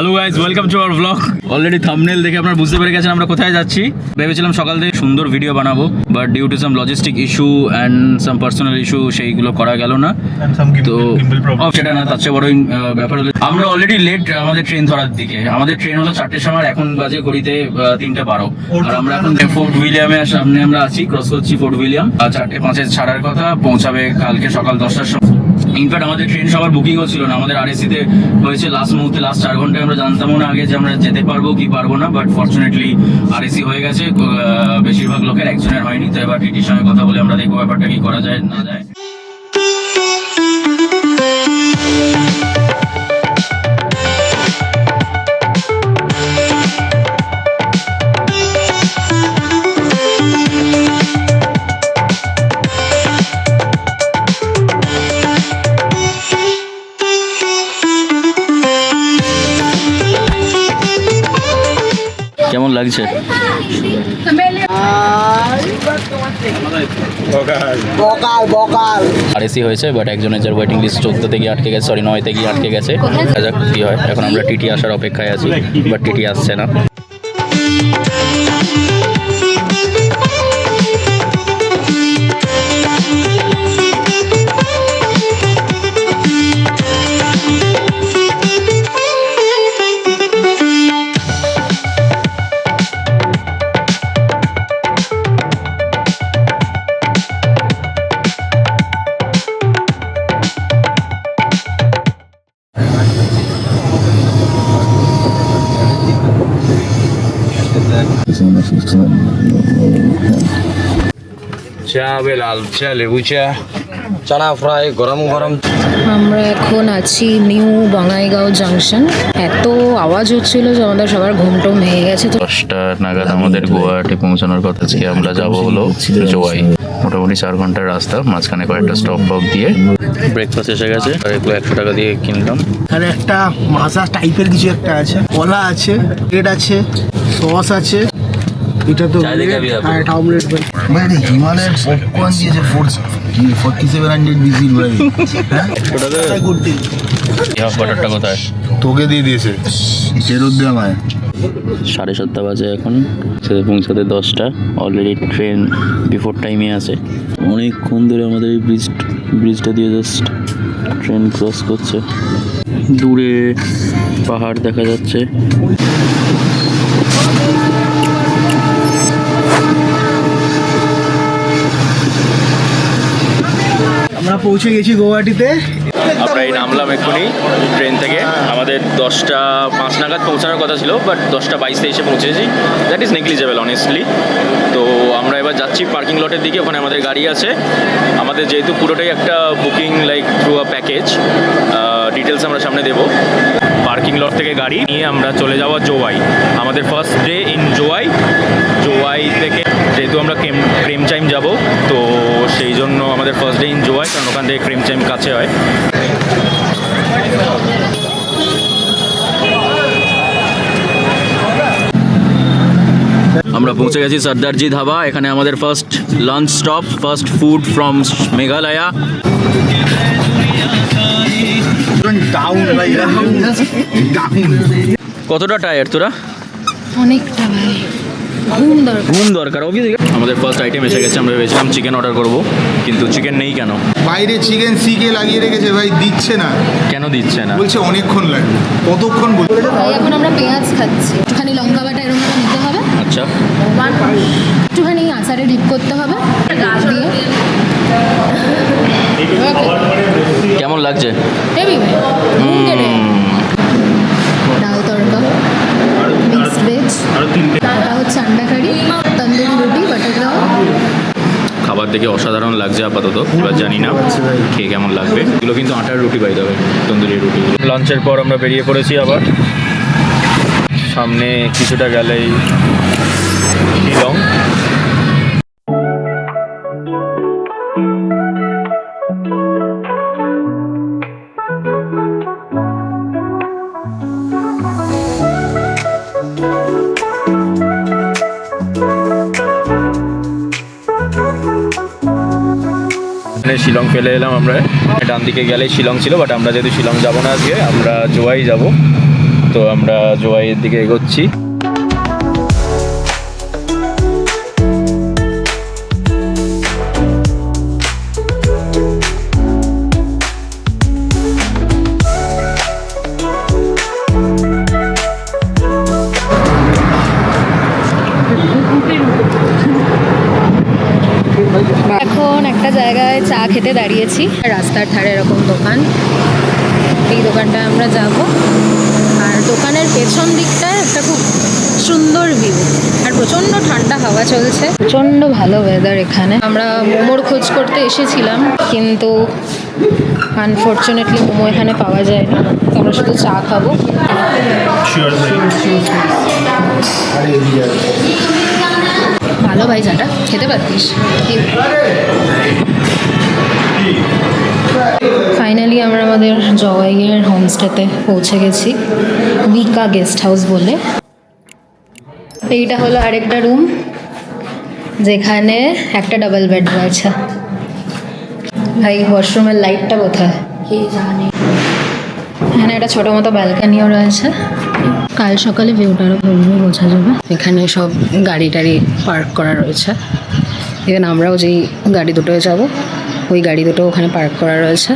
Hello guys, welcome to our blog. Already thumbnail দেখে আপনারা বুঝতে পেরে গেছেন আমরা কোথায় যাচ্ছি। ভেবেছিলাম সকাল থেকে সুন্দর ভিডিও বানাবো, but due to some logistic issue and some personal issue সেইগুলো করা গেল না। তো সেটা না, তার চেয়ে বড় ব্যাপার হলো আমরা অলরেডি লেট আমাদের ট্রেন ধরার দিকে। আমাদের ট্রেন হলো 4টের সময়, এখন বাজে ঘড়িতে 3:12। আর আমরা এখন ফোর্ট উইলিয়ামের সামনে আমরা আছি, ক্রস করছি ফোর্ট উইলিয়াম। আর 4:05 ছাড়ার কথা, পৌঁছাবে কালকে সকাল 10টার সময়। ইনফ্যাক্ট আমাদের ট্রেন সবার বুকিংও ছিল না, আমাদের আরএসিতে হয়েছে লাস্ট মুহূর্তে, লাস্ট 4 ঘন্টায়। আমরা জানতামও না আগে যে আমরা যেতে পারবো কি পারবো না, বাট ফর্চুনেটলি আরএসি হয়ে গেছে। বেশিরভাগ লোকের, একজনের হয়নি। তো এবার টিটির সঙ্গে কথা বলে আমরা দেখবো ব্যাপারটা কি করা যায় না যায়। কেমন লাগছে? আরএসি হয়েছে, বাট একজনের যার ওয়েটিং লিস্ট 14 থেকে আটকে গেছে, 9 থেকে আটকে গেছে। দেখা কি হয়। এখন আমরা টিটি আসার অপেক্ষায় আছি, বাট টিটি আসছে না। চানা ফ্রাই গরম গরম। আমরা এখন আছি নিউ বঙ্গাইগাঁও জাংশন। এত আওয়াজ হচ্ছিল যে আমাদের সবার ঘুমটুম ভেঙে গেছে। তো 10টা নাগাদ আমাদের গুয়াহাটি পৌঁছানোর কথা। আজকে আমরা যাব হলো জোয়াই। মোটামুটি 4 ঘন্টার রাস্তা, মাঝখানে কয়েকটা স্টপ বক দিয়ে ব্রেকফাস্ট এসে গেছে। আর এগুলো 100 টাকা দিয়ে কিনলাম। এখানে একটা মাজা টাইপের কিছু একটা আছে, কলা আছে, ব্রেড আছে, সস আছে। এটা তো একটা অমলেট। মানে হিমালয়ের পপকর্ন দিয়েছে 4700 বিসি ভাই। হ্যাঁ গুড ডিল। হাফ বাটারটা কোথায়? তোকে দিয়ে দিয়েছে, ফেরত দে আমায়। 7:30 বাজে এখন, সেটা পৌঁছাতে 10টা। অলরেডি ট্রেন বিফোর টাইমে আছে। অনেকক্ষণ ধরে আমাদের এই ব্রিজটা দিয়ে জাস্ট ট্রেন ক্রস করছে। দূরে পাহাড় দেখা যাচ্ছে। আমরা পৌঁছে গেছি গুয়াহাটিতে। আমরা এই নামলাম এক্ষুনি ট্রেন থেকে। আমাদের 10:05 নাগাদ পৌঁছানোর কথা ছিল, বাট 10:22 এসে পৌঁছেছি। That is negligible honestly. তো আমরা এবার যাচ্ছি পার্কিং লটের দিকে, ওখানে আমাদের গাড়ি আছে। আমাদের যেহেতু পুরোটাই একটা booking like through a package, details আমরা সামনে দেবো। পার্কিং লট থেকে গাড়ি নিয়ে আমরা চলে যাওয়া জোয়াই। আমাদের ফার্স্ট ডে ইন জোয়াই। জোয়াই থেকে যেহেতু আমরা ক্রেমচাইম যাব, তো সেই জন্য আমাদের ফার্স্ট ডে ইন জোয়াই, কারণ ওখান থেকে ক্রেমচাইম কাছে হয়। আমরা পৌঁছে গেছি সর্দারজি ধাবা। এখানে আমাদের first lunch stop, first food from Meghalaya. কতটা টায়ার তোরা? অনেকটা ভাই, ঘুম দরকার অবভিয়াসলি। আমাদের ফার্স্ট আইটেম এসে গেছে। আমরা ভেবেছিলাম চিকেন অর্ডার করব, কিন্তু চিকেন নেই। কেন? বাইরে চিকেন সিকে লাগিয়ে রেখেছে ভাই, দিচ্ছে না। কেন দিচ্ছে না? বলছে অনেকক্ষণ লাগবে। কতক্ষণ বলছে? ভাই এখন আমরা পেঁয়াজ খাচ্ছি, একটুখানি লঙ্কা বাটা এরকম করে নিতে হবে। আচ্ছা, একটুখানি আচারে ডিপ করতে হবে গাছ দিয়ে। কেমন লাগছে? হেভি ভাই, ঘুম কেটে। ডাল তড়কা, মিক্সড ভেজ, ওটা হচ্ছে আন্ডা কারি, তন্দুরি রুটি, বাটার নান। খাবার দেখে অসাধারণ লাগছে আপাতত, এবার জানি না খেয়ে কেমন লাগবে। এগুলো কিন্তু আটার রুটি পাই যাবে, তন্দুরি রুটি। লাঞ্চের পর আমরা বেরিয়ে পড়েছি আবার। সামনে কিছুটা গেলেই শিলং। শিলং ফেলে এলাম আমরা। ডান দিকে গেলে শিলং ছিল, বাট আমরা যেহেতু শিলং যাবো না, আজকে আমরা জোয়াই যাব। তো আমরা জোয়াইয়ের দিকে এগোচ্ছি। এখন একটা জায়গায় চা খেতে দাঁড়িয়েছি, রাস্তার ধারে এরকম দোকান, এই দোকানটায় আমরা যাব। আর দোকানের পেছন দিকটায় একটা খুব সুন্দর ভিউ, আর প্রচণ্ড ঠান্ডা হাওয়া চলছে, প্রচণ্ড ভালো ওয়েদার এখানে। আমরা মোমোর খোঁজ করতে এসেছিলাম, কিন্তু আনফর্চুনেটলি মোমো এখানে পাওয়া যায় না, তো আমরা শুধু চা খাবো। ভালো ভাই, চাটা খেতে পারতিস। ফাইনালি আমরা আমাদের জওয়াইয়ের হোমস্টেতে পৌঁছে গেছি, উইকা গেস্ট হাউস বলে। এইটা হলো আরেকটা রুম, যেখানে একটা ডাবল বেড রয়েছে। ভাই ওয়াশরুমের লাইটটা কোথায় কে জানে। এখানে একটা ছোটো মতো ব্যালকানিও রয়েছে। কাল সকালে ভিউটা আরও ভালোভাবে বোঝা যাবে। এখানে সব গাড়ি টাড়ি পার্ক করা রয়েছে। ইভেন আমরাও যেই গাড়ি দুটোয় যাব, ওই গাড়ি দুটো ওখানে পার্ক করা রয়েছে।